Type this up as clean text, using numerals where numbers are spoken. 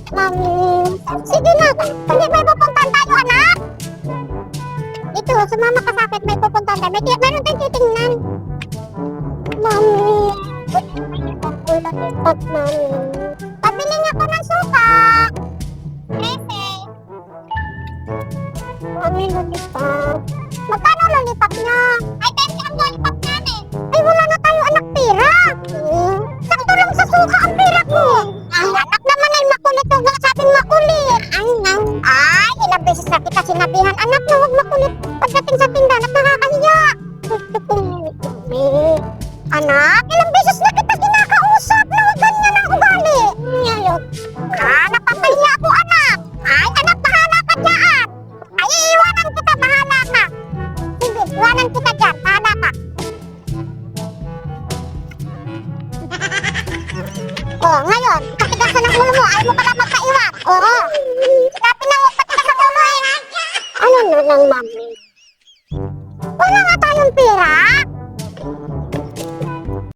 Mami, sige na. Hindi, may pupuntahan tayo, anak. Ito, sumama ka sa akin. May pupuntahan tayo. Meron tayong titingnan. Mami, lollipop, mami. Pabili niya ko ng suka. Trece. Mami, lollipop. Magkano lollipop niya? Ay, 10 ang lollipop namin. Ay, wala na tayo anak pera. Sakto lang sa suka ang pera ko. Ang anak naman ay makulit. Huwag nga sabing makulit. Ay, ilang beses na kita sinabihan. Anak na huwag makulit. Pagdating sa tindahan at nakakahiya. Anak, ilang beses na kita kinakausap na huwag ganyan ang ugali. Ngayon, napapahiya ako anak. Ay, anak, bahala ka dyan. Ay, iiwanan kita, bahala ka. Sige, iwanan kita dyan, bahala ka. Oh, ngayon, katigasan ng ulo mo, ayaw mo pala magpaiwan. Oo. Sinabi na huwag patigas ang ulo eh. Ano na lang, mami? Wala nga tayong pera.